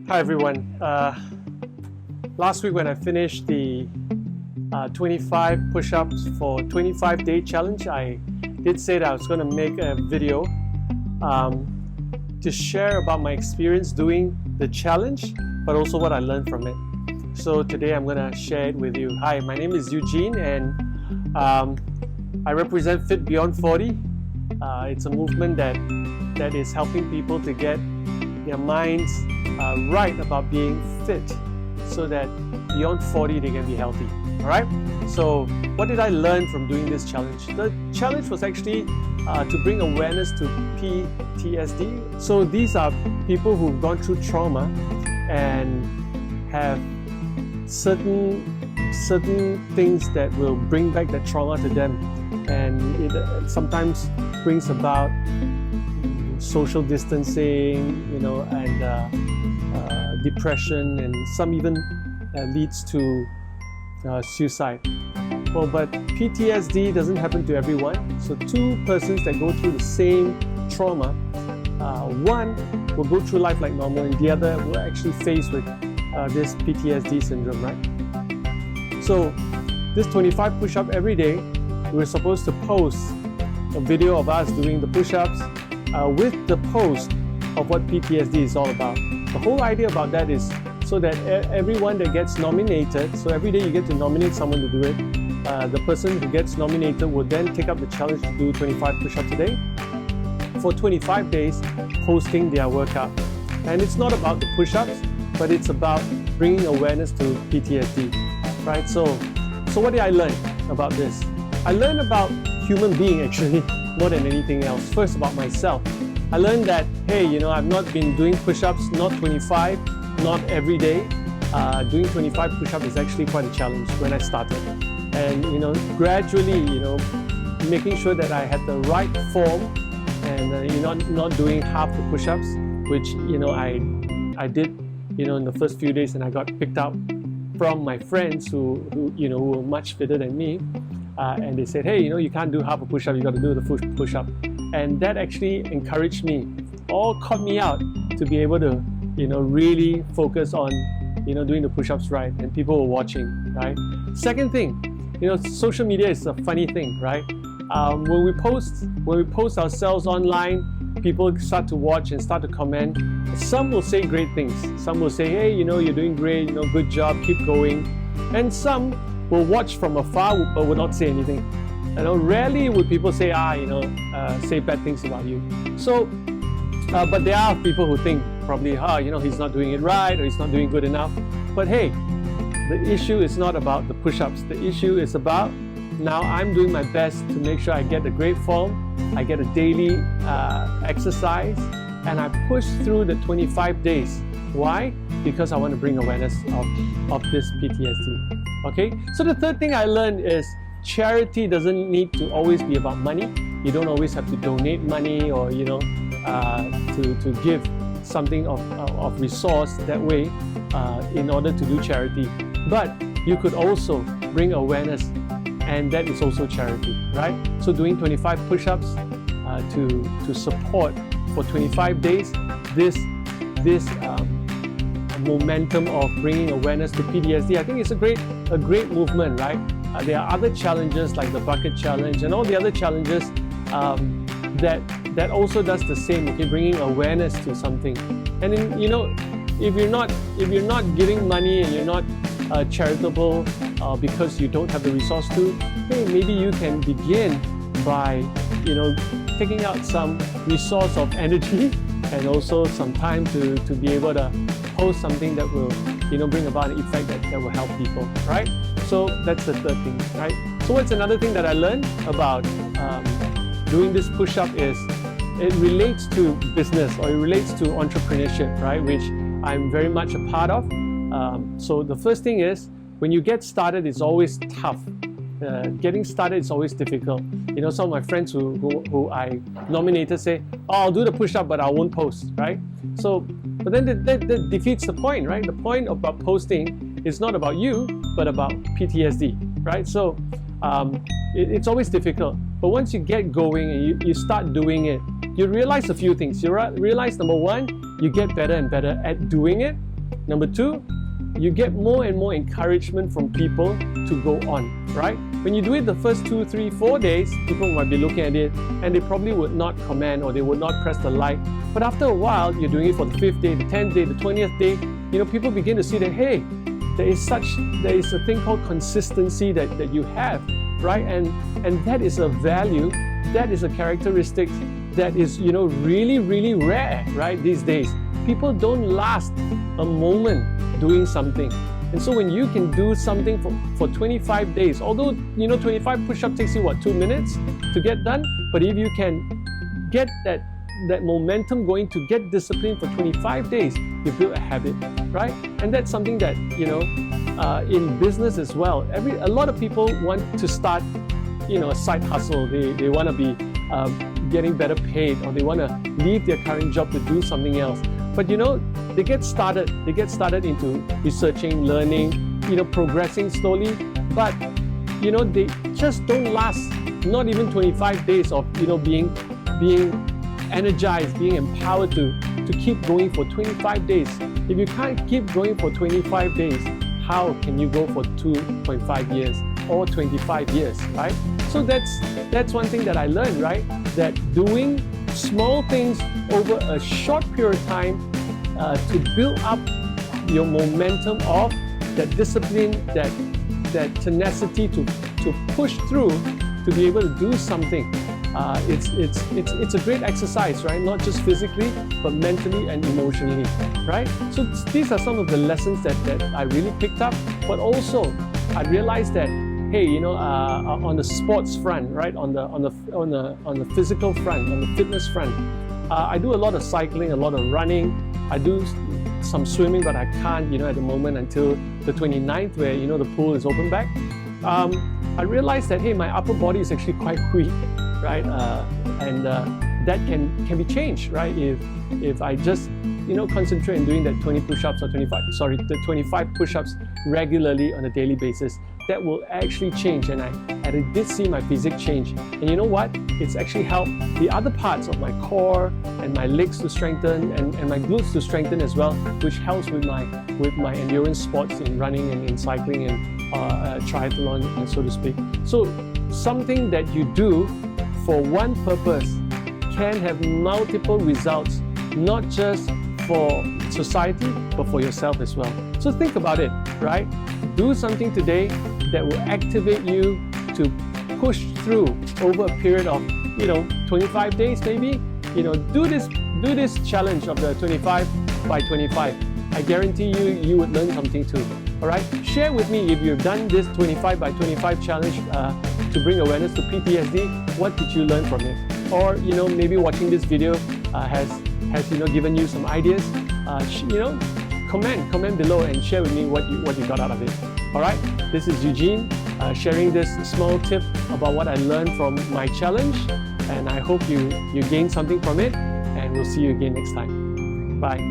Hi everyone. Last week when I finished the 25 push-ups for 25-day challenge, I did say that I was going to make a video to share about my experience doing the challenge, but also what I learned from it. So today I'm going to share it with you. Hi, my name is Eugene and I represent Fit Beyond 40. It's a movement that is helping people to get their minds right about being fit so that beyond 40 they can be healthy. Alright? So what did I learn from doing this challenge? The challenge was actually to bring awareness to PTSD. So these are people who've gone through trauma and have certain things that will bring back that trauma to them, and it sometimes brings about social distancing, and depression, and some even leads to suicide. Well, but PTSD doesn't happen to everyone. So two persons that go through the same trauma, one will go through life like normal, and the other will actually face with this PTSD syndrome, right? So this 25 push-up every day, we're supposed to post a video of us doing the push-ups with the post of what PTSD is all about. The whole idea about that is so that everyone that gets nominated, so every day you get to nominate someone to do it, the person who gets nominated will then take up the challenge to do 25 push-ups a day for 25 days, posting their workout. And it's not about the push-ups, but it's about bringing awareness to PTSD, right? So what did I learn about this? I learned about human being actually more than anything else. First, about myself. I learned that, hey, I've not been doing push-ups, not 25, not every day. Doing 25 push-ups is actually quite a challenge when I started. And, gradually, making sure that I had the right form and, not doing half the push-ups, which, I did, in the first few days, and I got picked up from my friends who were much fitter than me. And they said, hey, you can't do half a push-up, you got to do the full push-up. And that actually encouraged me, or caught me out to be able to, really focus on, doing the push-ups right, and people were watching, right? Second thing, social media is a funny thing, right? When we post ourselves online, people start to watch and start to comment. Some will say great things. Some will say, hey, you're doing great, good job, keep going. And some will watch from afar but will not say anything. Rarely would people say, say bad things about you. So, but there are people who think probably, he's not doing it right, or he's not doing good enough. But hey, the issue is not about the push-ups. The issue is about, now I'm doing my best to make sure I get a great form, I get a daily exercise, and I push through the 25 days. Why? Because I want to bring awareness of this PTSD. Okay? So the third thing I learned is charity doesn't need to always be about money. You don't always have to donate money or, to give something of resource that way in order to do charity. But you could also bring awareness, and that is also charity, right? So doing 25 push-ups to support for 25 days this momentum of bringing awareness to PTSD. I think it's a great movement, right? There are other challenges like the bucket challenge and all the other challenges that also does the same, okay, bringing awareness to something. And then, if you're not giving money and you're not charitable because you don't have the resource to, hey, maybe you can begin by taking out some resource of energy and also some time to be able to post something that will bring about an effect that will help people, right? So that's the third thing, right? So what's another thing that I learned about doing this push-up is it relates to business, or it relates to entrepreneurship, right? Which I'm very much a part of. So the first thing is, when you get started, it's always tough. Getting started is always difficult. Some of my friends who I nominated say, oh, I'll do the push-up, but I won't post, right? So, but then that defeats the point, right? The point about posting is not about you, but about PTSD, right? So it's always difficult. But once you get going and you start doing it, you realize a few things. You realize, number one, you get better and better at doing it. Number two, you get more and more encouragement from people to go on, right? When you do it the first 2, 3, 4 days, people might be looking at it and they probably would not comment or they would not press the like. But after a while, you're doing it for the 5th day, the 10th day, the 20th day, people begin to see that, hey, there is a thing called consistency that you have, right? And that is a value, that is a characteristic that is, really, really rare, right, these days. People don't last a moment doing something. And so when you can do something for 25 days, although 25 push-ups takes you 2 minutes to get done, but if you can get that momentum going to get discipline for 25 days, you build a habit, right? And that's something that in business as well. A lot of people want to start a side hustle. They want to be getting better paid, or they want to leave their current job to do something else. But they get started into researching, learning, progressing slowly, but they just don't last not even 25 days of being energized, being empowered to keep going for 25 days. If you can't keep going for 25 days, how can you go for 2.5 years or 25 years, right? So that's one thing that I learned, right? That doing small things over a short period of time to build up your momentum of that discipline, that tenacity to push through, to be able to do something. It's a great exercise, right? Not just physically, but mentally and emotionally, right? So these are some of the lessons that I really picked up. But also, I realized that, hey, on the sports front, right? On the physical front, on the fitness front, I do a lot of cycling, a lot of running. I do some swimming, but I can't, at the moment until the 29th, where the pool is open back. I realized that, hey, my upper body is actually quite weak, right? And that can be changed, right? If I just concentrate on doing that 20 push-ups or 25 push-ups regularly on a daily basis, that will actually change. And I did see my physique change. And you know what? It's actually helped the other parts of my core and my legs to strengthen and my glutes to strengthen as well, which helps with my endurance sports in running and in cycling and triathlon, and so to speak. So something that you do for one purpose can have multiple results, not just for society, but for yourself as well. So think about it, right? Do something today that will activate you to push through over a period of 25 days maybe. Do this challenge of the 25 by 25. I guarantee you would learn something too. All right, share with me if you've done this 25 by 25 challenge to bring awareness to PTSD. What did you learn from it? Or maybe watching this video has given you some ideas. Comment below and share with me what you got out of it. All right, this is Eugene sharing this small tip about what I learned from my challenge, and I hope you gain something from it. And we'll see you again next time. Bye.